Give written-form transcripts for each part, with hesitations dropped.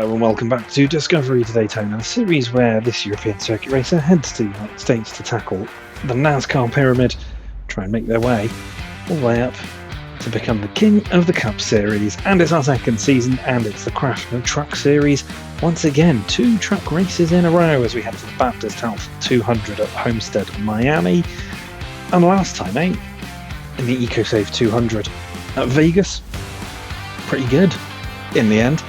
Hello and welcome back to Discovery to Daytona, a series where this European circuit racer heads to the United States to tackle the NASCAR pyramid, try and make their way all the way up to become the king of the Cup Series. And it's our second season, and it's the Craftsman Truck Series. Once again, 2 truck races in a row as we head to the Baptist Health 200 at Homestead Miami. And last time, in the EcoSave 200 at Vegas, pretty good in the end.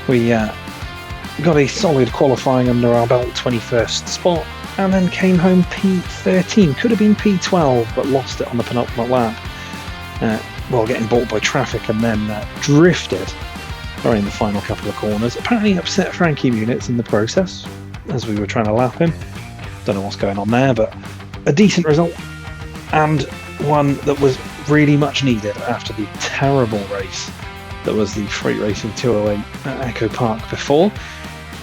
We got a solid qualifying under our belt, 21st spot, and then came home P13. Could have been P12, but lost it on the penultimate lap while getting bought by traffic, and then drifted in the final couple of corners. Apparently upset Frankie Muniz in the process as we were trying to lap him. Don't know what's going on there, but a decent result, and one that was really much needed after the terrible race that was the Freight Racing 208 at Echo Park before.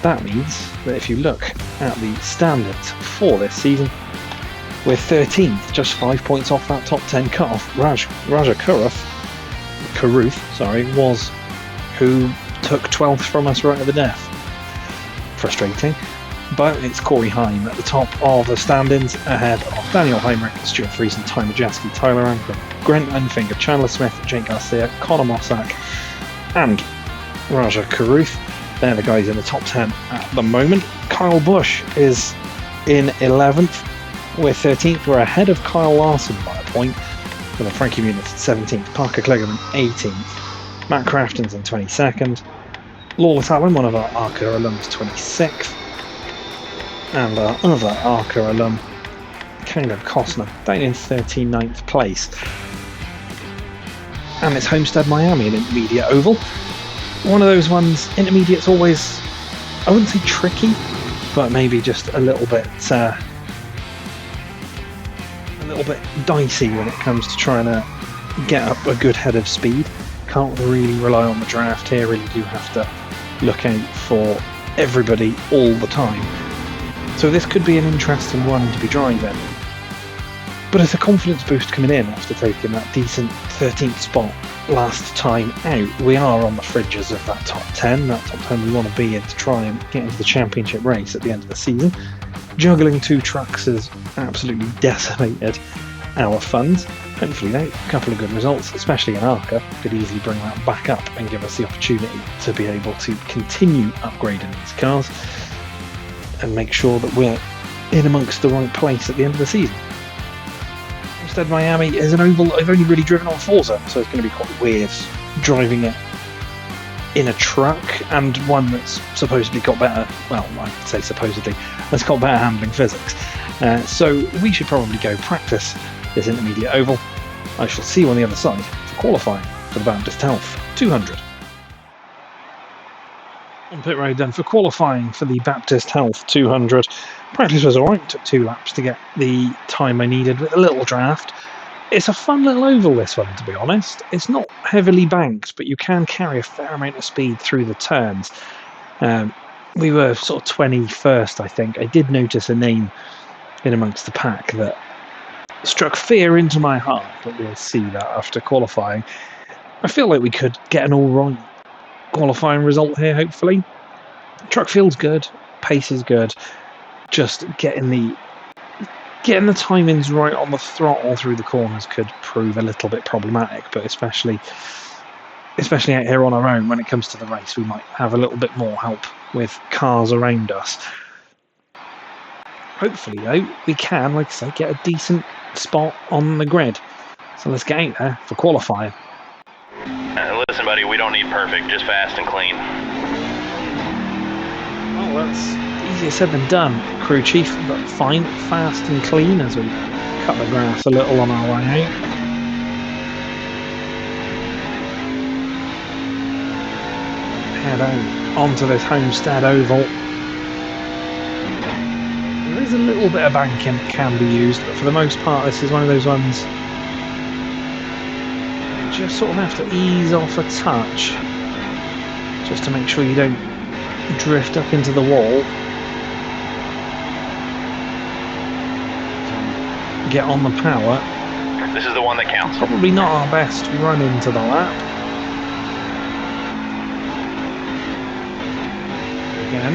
That means that if you look at the standards for this season, we're 13th, just 5 points off that top 10 cut-off. Raja Caruth, was who took 12th from us right at the death. Frustrating. But it's Corey Heim at the top of the standings, ahead of Daniel Heinrich, Stuart Friesen, Ty Majeski, Tyler Ankrum, Grant Enfinger, Chandler Smith, Jake Garcia, Connor Mossack, and Raja Caruth. They're the guys in the top 10 at the moment. Kyle Busch is in 11th. We're 13th. We're ahead of Kyle Larson by a point, with Frankie Muniz 17th, Parker Kligerman 18th, Matt Crafton's in 22nd, Lawless Allen, one of our ARCA alums, 26th, and our other ARCA alum, Caleb Costner, down in 39th place. And it's Homestead Miami, an intermediate oval. One of those ones, intermediate's always, I wouldn't say tricky, but maybe just a little bit dicey when it comes to trying to get up a good head of speed. Can't really rely on the draft here, really do have to look out for everybody all the time. So this could be an interesting one to be driving. But it's a confidence boost coming in after taking that decent 13th spot last time out. We are on the fringes of that top 10, that top 10 we want to be in to try and get into the championship race at the end of the season. Juggling 2 trucks has absolutely decimated our funds. Hopefully though, a couple of good results, especially in ARCA, could easily bring that back up and give us the opportunity to be able to continue upgrading these cars and make sure that we're in amongst the right place at the end of the season. Homestead Miami is an oval that I've only really driven on Forza, so it's going to be quite weird driving it in a truck, and one that's supposedly got better, well, I would say supposedly, that's got better handling physics. So we should probably go practice this intermediate oval. I shall see you on the other side for qualifying for the Baptist Health 200. On pit road then for qualifying for the Baptist Health 200. Practice was alright, took 2 laps to get the time I needed with a little draft. It's a fun little oval, this one, to be honest. It's not heavily banked, but you can carry a fair amount of speed through the turns. We were sort of 21st, I think. I did notice a name in amongst the pack that struck fear into my heart, but we'll see that after qualifying. I feel like we could get an alright qualifying result here, hopefully. Truck feels good, pace is good. Just getting the timings right on the throttle through the corners could prove a little bit problematic, but especially out here on our own when it comes to the race, we might have a little bit more help with cars around us. Hopefully though, we can, like I say, get a decent spot on the grid. So let's get out there for qualifying. Listen buddy, we don't need perfect, just fast and clean. Well, that's easier said than done, crew chief, but fine, fast and clean as we cut the grass a little on our way out. Head out onto this Homestead oval. There is a little bit of banking that can be used, but for the most part this is one of those ones you just sort of have to ease off a touch just to make sure you don't drift up into the wall. Get on the power. This is the one that counts. Probably not our best run into the lap. Again,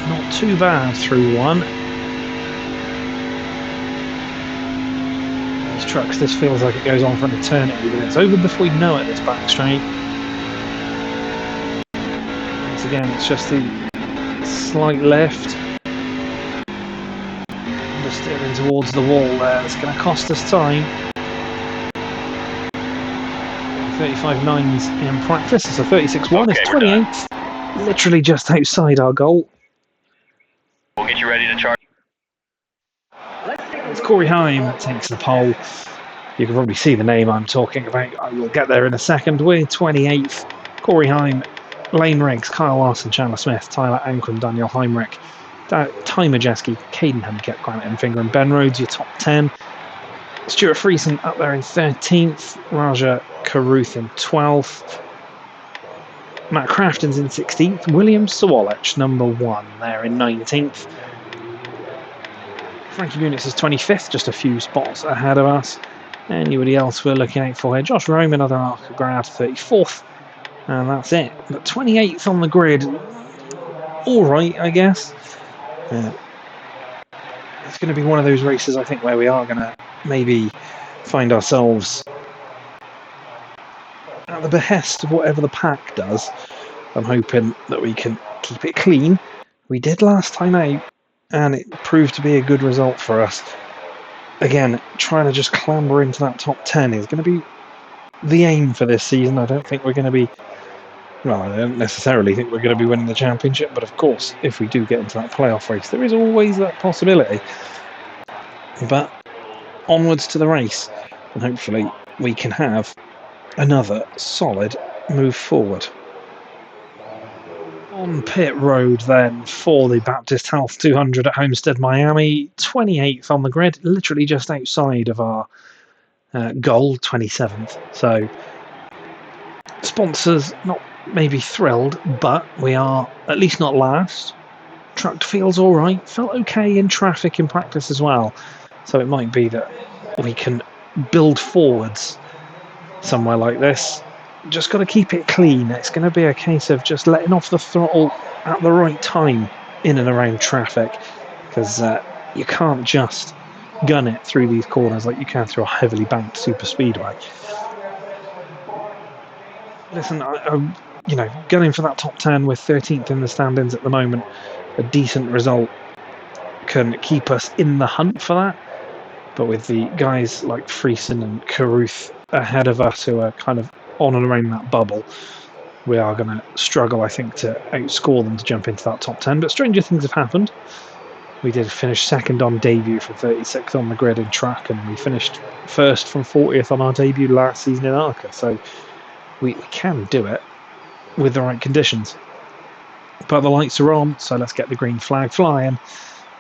not too bad through one. These trucks, this feels like it goes on for an eternity, but it's over before we know it, this back straight. Once again, it's just the slight lift. Understeering towards the wall there. It's going to cost us time. 35.9s in practice. It's a 36.1. It's 28th. Literally just outside our goal. We'll get you ready to charge. It's Corey Heim that takes the pole. You can probably see the name I'm talking about. I will get there in a second. We're 28th. Corey Heim, Lane Riggs, Kyle Larson, Chandler Smith, Tyler Ankrum, Daniel Heinrich, Ty Majeski, Caden Henniket, Grant Enfinger, and Ben Rhodes, your top 10. Stuart Friesen up there in 13th. Raja Karuth in 12th. Matt Crafton's in 16th. William Sawalech, number 1, there in 19th. Frankie Muniz is 25th, just a few spots ahead of us. Anybody else we're looking out for here? Josh Rome, another Arca grad, 34th. And that's it. But 28th on the grid. Alright, I guess. It's going to be one of those races, I think, where we are going to maybe find ourselves at the behest of whatever the pack does. I'm hoping that we can keep it clean. We did last time out, and it proved to be a good result for us. Again, trying to just clamber into that top 10 is going to be the aim for this season. I don't think we're going to be... Well, I don't necessarily think we're going to be winning the championship, but of course, if we do get into that playoff race, there is always that possibility. But onwards to the race, and hopefully we can have another solid move forward. On pit road then for the Baptist Health 200 at Homestead Miami, 28th on the grid, literally just outside of our goal, 27th. So sponsors not maybe thrilled, but we are at least not last. Truck feels alright, felt okay in traffic in practice as well. So it might be that we can build forwards somewhere like this. Just got to keep it clean. It's going to be a case of just letting off the throttle at the right time in and around traffic, because you can't just gun it through these corners like you can through a heavily banked super speedway. Listen, I'm gunning for that top 10. We're 13th in the standings at the moment. A decent result can keep us in the hunt for that, but with the guys like Friesen and Karuth ahead of us who are kind of on and around that bubble, we are going to struggle, I think, to outscore them to jump into that top 10. But stranger things have happened. We did finish second on debut from 36th on the grid in track, and we finished first from 40th on our debut last season in Arca. So we can do it with the right conditions. But the lights are on, so let's get the green flag flying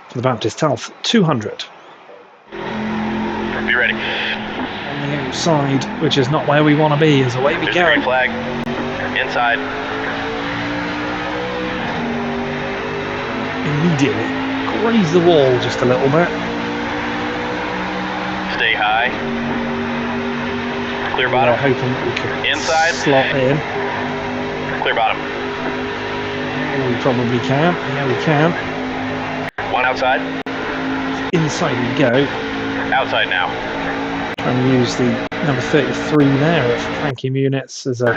for the Baptist Health 200. Be ready. On the outside, which is not where we want to be, is away we There's go. green flag. Inside. Immediately graze the wall just a little bit. Stay high. Clear bottom. We're hoping that we can Inside. slot in. Clear bottom. We probably can. Yeah, we can. One outside. Inside we go. Outside now. Trying to use the number 33 there of Frankie Muniz as a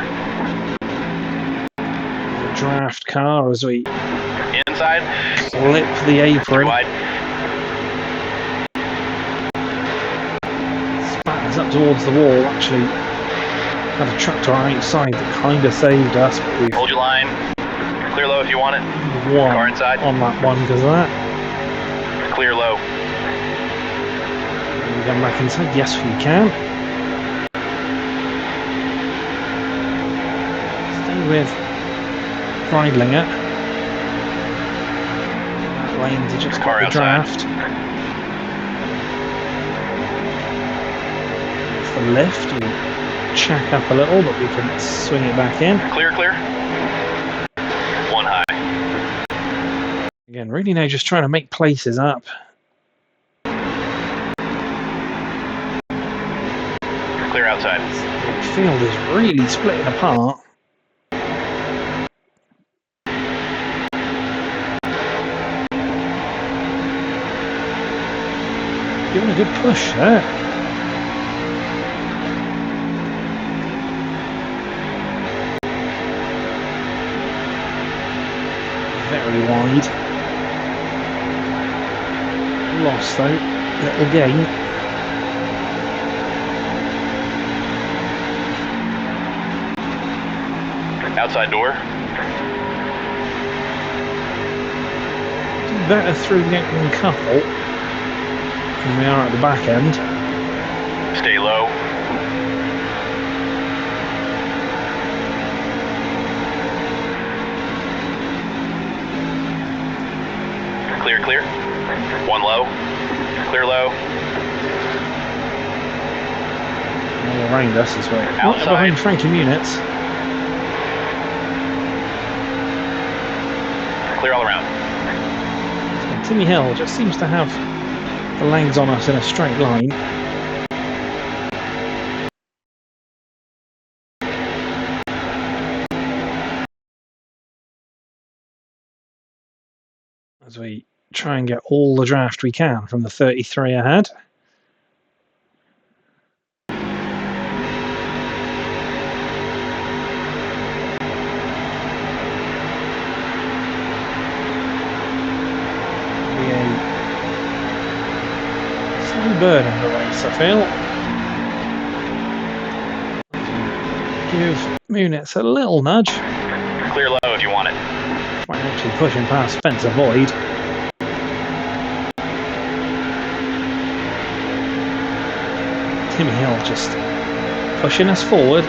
draft car as we Inside. clip the apron. Wide. Spatters up towards the wall. Actually had a truck to our outside that kind of saved us, but we've Hold your line. Clear low if you want it. won Car inside. on that one because of that. Clear low. Can we come back inside? Yes, we can. Stay with Freidlinger. Lanes are just Car got the outside. draft. It's the lift. We check up a little, but we can swing it back in. Clear, clear. One high. Again, really now just trying to make places up. Clear outside. The field is really splitting apart. a good push there. Very wide. Lost though. Little gain. Outside door. Better through the opening couple than we are at the back end. Stay low. Clear, clear. One low. Clear low. All around us as well. Outside. Behind Frankie Muniz. Clear all around. And Timmy Hill just seems to have the legs on us in a straight line. As we try and get all the draft we can from the 33 ahead. Bird in the race, I feel. Give Muniz a little nudge. Clear low if you want it. Might actually push him past Spencer Boyd. Timmy Hill just pushing us forward,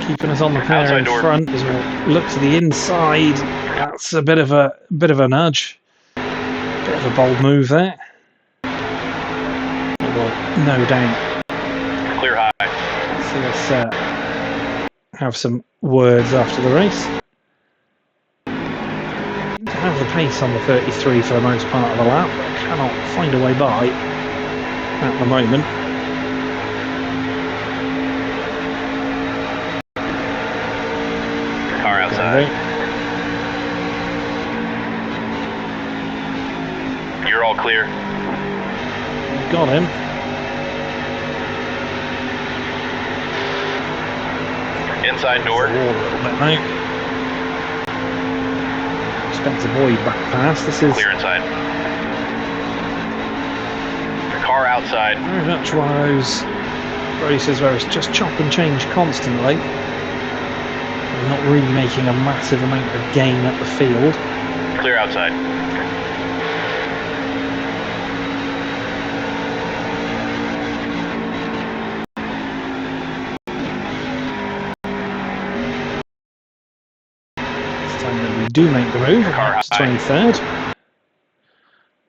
keeping us on the pair Outside in door. front as we look to the inside. That's a bit of a nudge, bit of a bold move there. No doubt. Clear high. So let's have some words after the race. Seem to have the pace on the 33 for the most part of the lap, but cannot find a way by at the moment. Car outside. You're all clear. Got him. Inside door. A little bit now. Spencer Boyd back past. This is Clear inside. Car outside. very much one of those races where it's just chop and change constantly. We're not really making a massive amount of gain up the field. Clear outside. We do make the move, perhaps 23rd.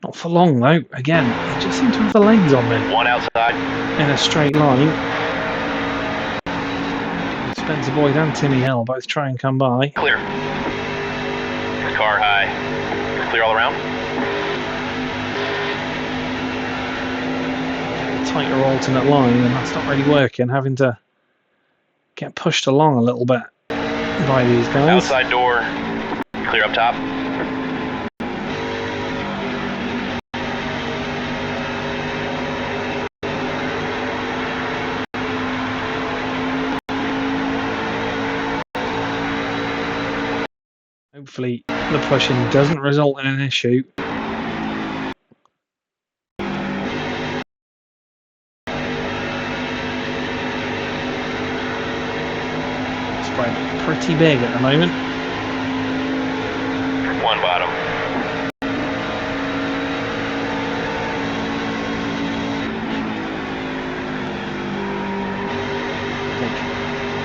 Not for long though. Again, they just seem to have the legs on them. One outside. In a straight line. Spencer Boyd and Timmy Hill both try and come by. Clear. Car high. Clear all around. A tighter alternate line, and that's not really working. Having to get pushed along a little bit by these guys. Outside door. Clear up top. Hopefully the pushing doesn't result in an issue. Spread pretty big at the moment. One bottom.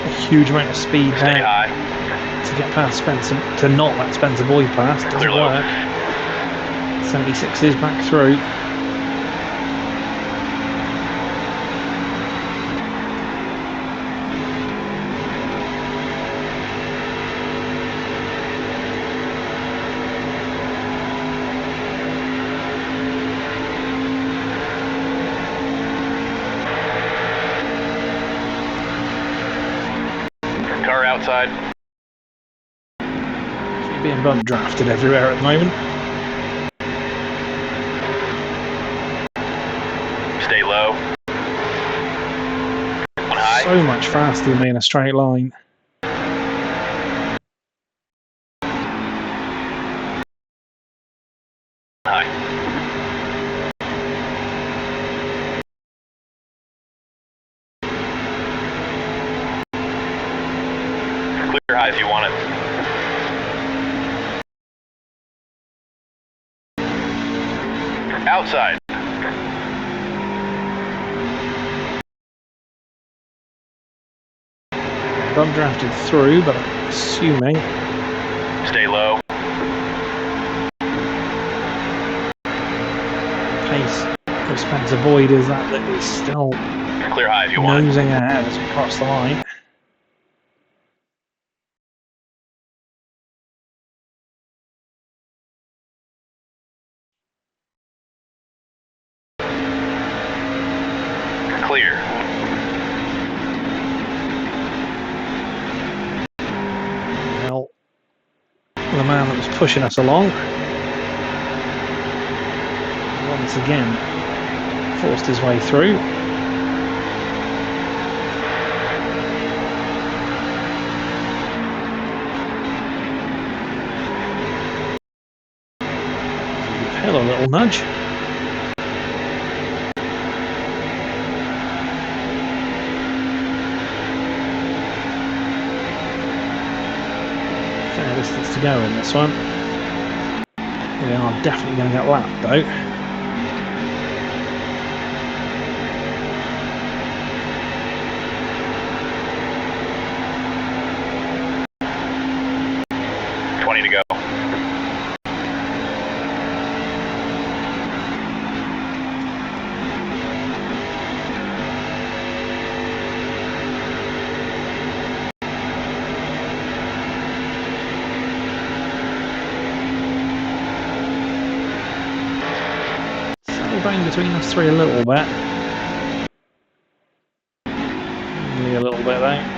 A huge amount of speed Stay there high. to get past Spencer, to not let Spencer Boyd pass. Doesn't Clear low. work. 76 is back through. Car outside. Being bump drafted everywhere at the moment. much faster than me in a straight line. High. Clear high if you want it. Outside. Bump drafted through, but I'm assuming. Stay low. Pace of Spencer Boyd is that he's still Clear high if you want it. nosing ahead as we cross the line. Clear. Well, the man that was pushing us along once again forced his way through. Give Hill a little nudge. Fair distance to go in this one. We are definitely going to get lapped though. To go. Settle down between us three a little bit. Only a little bit though.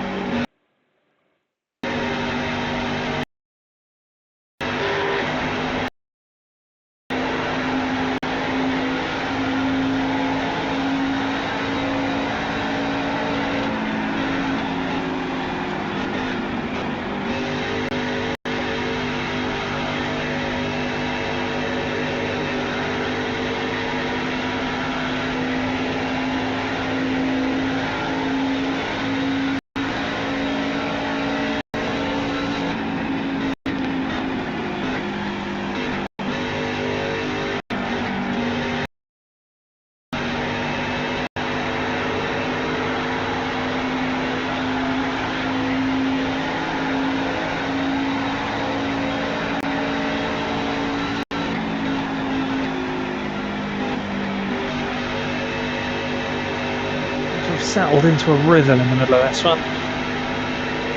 Settled into a rhythm in the middle of this one.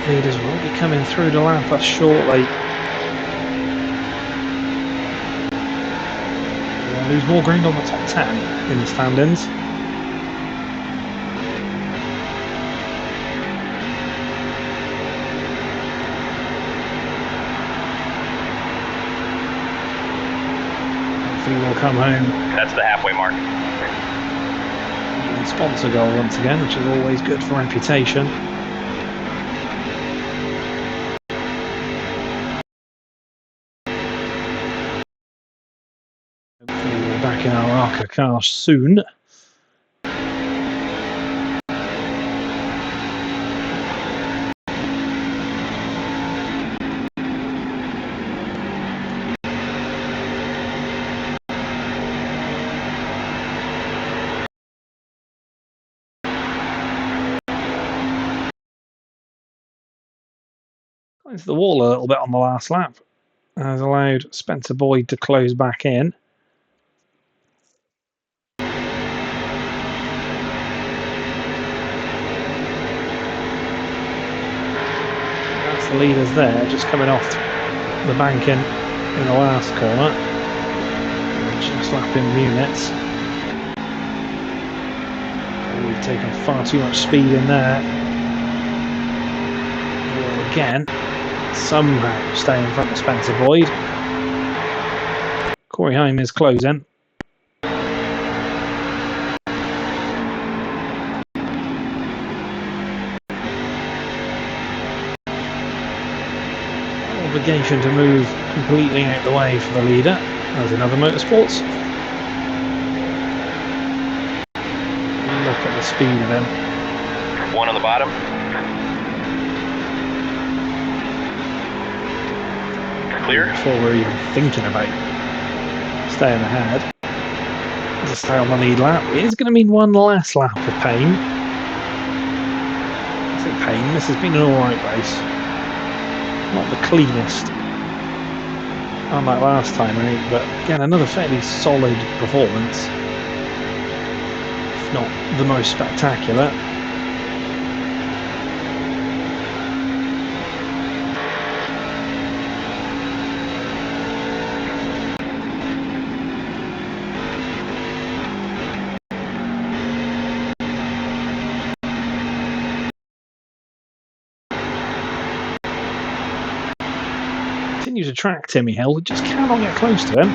Leaders will be coming through to lap us shortly. We'll lose more ground on the top 10 in the standings. Hopefully we'll come home. That's the halfway mark. Sponsor goal once again, which is always good for reputation. Hopefully we're back in our Arca car soon. Into the wall a little bit on the last lap. Has allowed Spencer Boyd to close back in. That's the leaders there, just coming off the banking in the last corner. Just lapping units. We've taken far too much speed in there. Well, again, somehow stay in front of Spencer Boyd. Corey Haim is closing. obligation to move completely out the way for the leader. There's another Motorsports. Look at the speed of him. One on the bottom. Clear. Before we're even thinking about staying ahead. To stay on the lead lap. It is going to mean one last lap of pain. I say pain, this has been an alright race. Not the cleanest, unlike last time, right? But again, another fairly solid performance. If not the most spectacular. Continue to track Timmy Hill, just cannot get close to him.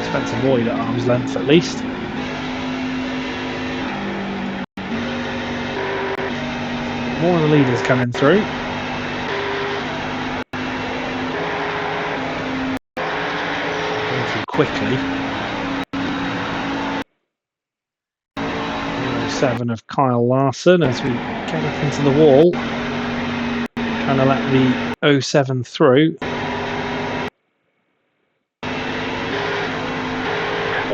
Spencer Boyd at arm's length at least. More of the leaders coming through. Going through quickly. 7 of Kyle Larson as we get up into the wall. Trying to let the 07 through.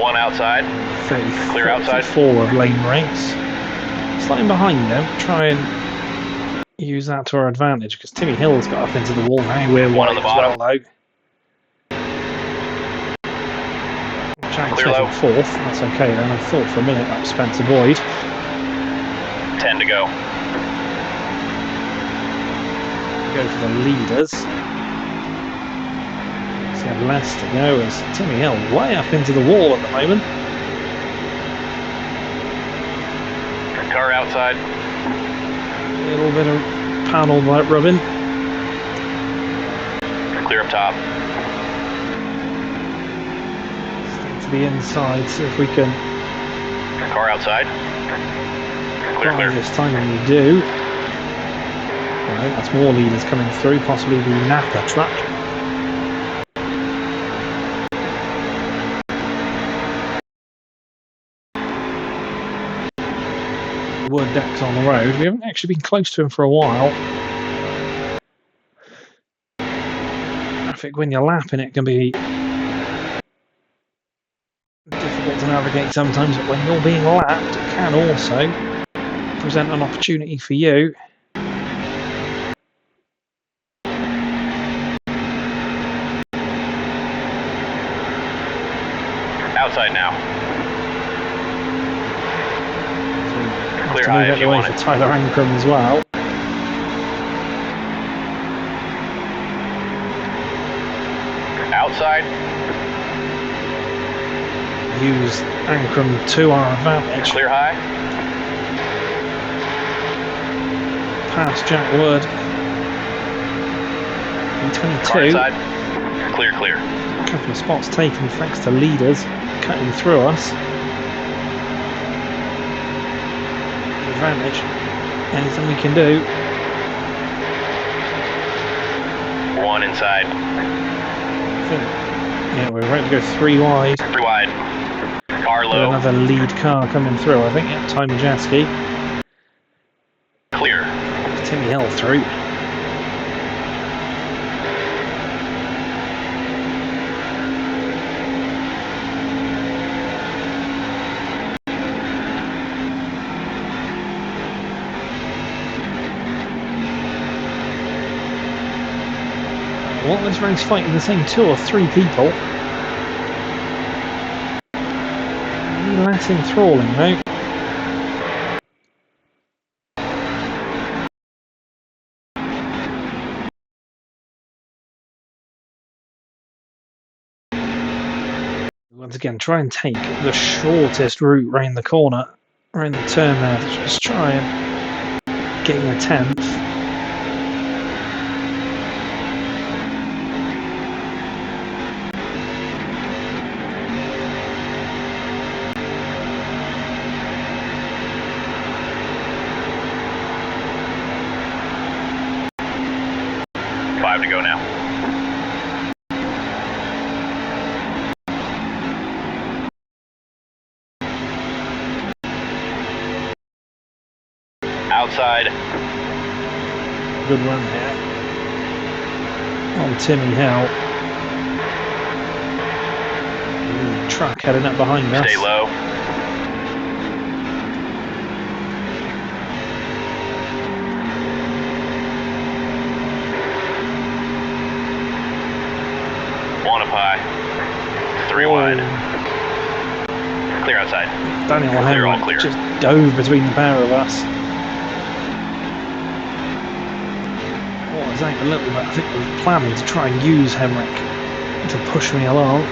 One outside. 34, Clear outside. 4 of lane race. Slightly behind them. Try and use that to our advantage because Timmy Hill's got up into the wall now. We're wide as well though. Jack Smith in 4th. That's okay then. I thought for a minute that was Spencer Boyd. 10 to go. Go for the leaders. So we have less to go as Timmy Hill way up into the wall at the moment. Car outside. A little bit of panel rubbing. Clear up top. Stick to the inside, see if we can. Car outside. Clear. This time, and we do. Right, that's more leaders coming through, possibly the Napa truck. Wood decks on the road. We haven't actually been close to him for a while. Traffic when you're lapping it can be difficult to navigate sometimes, but when you're being lapped, it can also present an opportunity for you. Outside now. Clear To high move if out you the way want for it. Tyler Ankrum as well. Outside. Use Ankrum to our advantage. Clear high. Past Jack Wood. Car E22. inside. Clear. A couple of spots taken thanks to leaders cutting through us. Advantage. Anything we can do. One inside. Yeah, we're ready to go 3 wide. 3 wide. Car low. Another lead car coming through, I think. Yeah, Time Majeski. Clear. Timmy Hill through. What this race fighting the same 2 or 3 people. Less enthralling though. Once again, try and take the shortest route round the corner. We're in the turn now to just try and get a 10th. To go now. Outside. Good run here on Timmy Hill. Truck heading up behind us. Stay low. One up high. 3 wide. Clear outside. Daniel Clear, all Henry clear. just dove between the pair of us. What was that a little bit? I think we were planning to try and use Henrik to push me along.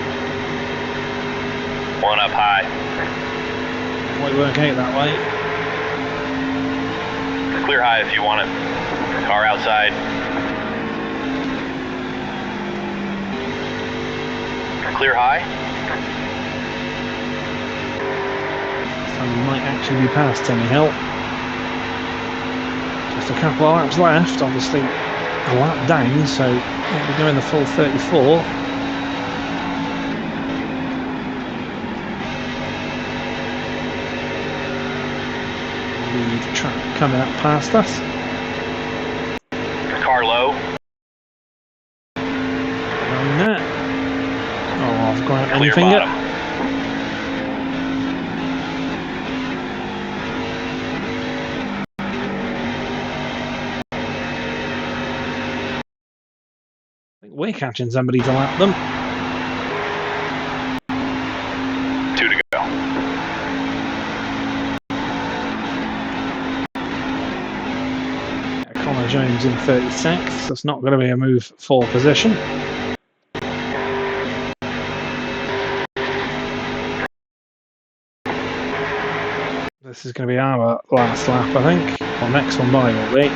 One up high. Might work out that way. Clear high if you want it. Car outside. Clear high. So we might actually be past Timmy Hill. Just a couple of laps left, obviously a lap down, so we'll be doing the full 34. The truck coming up past us. Car low. And that. Oh, I've got any Clear finger. bottom. I think we're catching somebody to lap them. 2 to go. Connor Jones in 36th. That's not going to be a move for position. This is going to be our last lap, I think. Or next one by will be.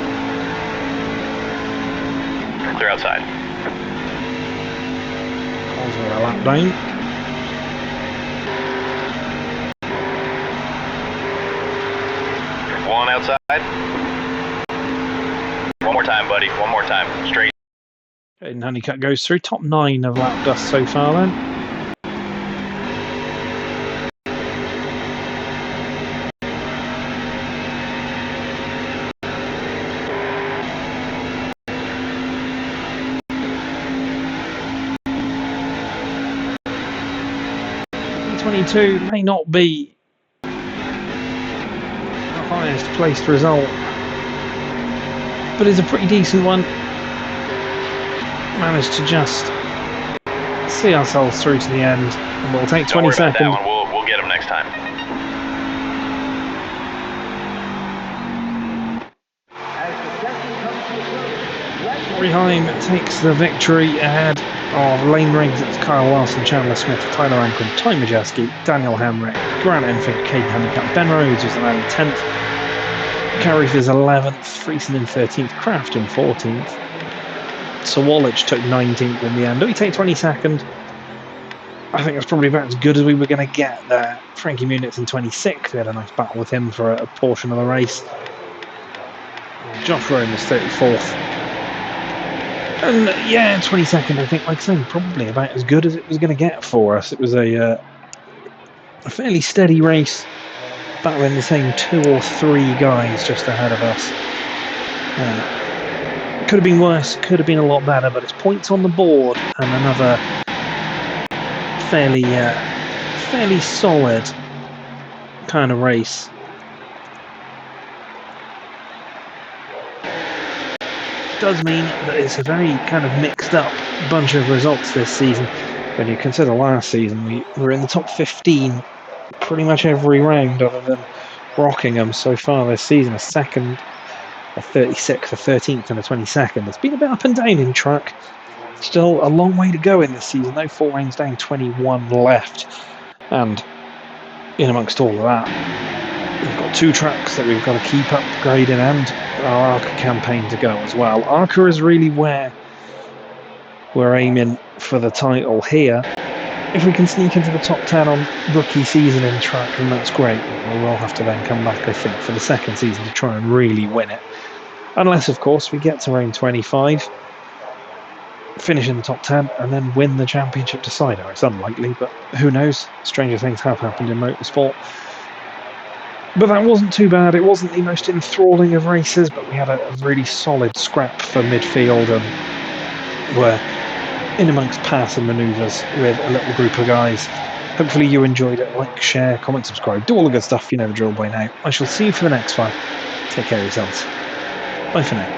Clear outside. Also a lap down. One outside. One more time, buddy. One more time. Straight. And Honeycutt goes through. Top 9 of lap dust so far then. P22 may not be the highest placed result, but it's a pretty decent one. Managed to just see ourselves through to the end, and we'll take 20 seconds. That one. We'll get them next time. Reheim takes the victory ahead of Lane Riggs, it's Kyle Larson, Chandler Smith, Tyler Ankrum, Ty Majeski, Daniel Hamrick, Grant Enfield, Kate Honeycutt, Ben Rhodes was around 10th, Carriff is 11th, Friesen in 13th, Kraft in 14th, Sawallich took 19th in the end. Do we take 22nd? I think that's probably about as good as we were going to get there. Frankie Muniz in 26th, we had a nice battle with him for a portion of the race. Josh Rome was 34th. And yeah, 22nd, I think, like I say, probably about as good as it was going to get for us. It was a fairly steady race, battling the same 2 or 3 guys just ahead of us. Could have been worse, could have been a lot better, but it's points on the board and another fairly solid kind of race. Does mean that it's a very kind of mixed up bunch of results this season. When you consider last season, we were in the top 15 pretty much every round other than Rockingham so far this season. A 2nd, a 36th, a 13th and a 22nd. It's been a bit up and down in track. Still a long way to go in this season though. 4 rounds down, 21 left. And in amongst all of that, We've got 2 tracks that we've got to keep upgrading and our ARCA campaign to go as well. ARCA is really where we're aiming for the title here. If we can sneak into the top 10 on rookie season in track, then that's great. We will have to then come back, I think, for the second season to try and really win it. Unless, of course, we get to round 25, finish in the top 10, and then win the championship decider. It's unlikely, but who knows? Stranger things have happened in motorsport. But that wasn't too bad. It wasn't the most enthralling of races, but we had a really solid scrap for midfield and were in amongst pass and manoeuvres with a little group of guys. Hopefully you enjoyed it. Like, share, comment, subscribe, do all the good stuff. You know the drill by now. I shall see you for the next one. Take care of yourselves. Bye for now.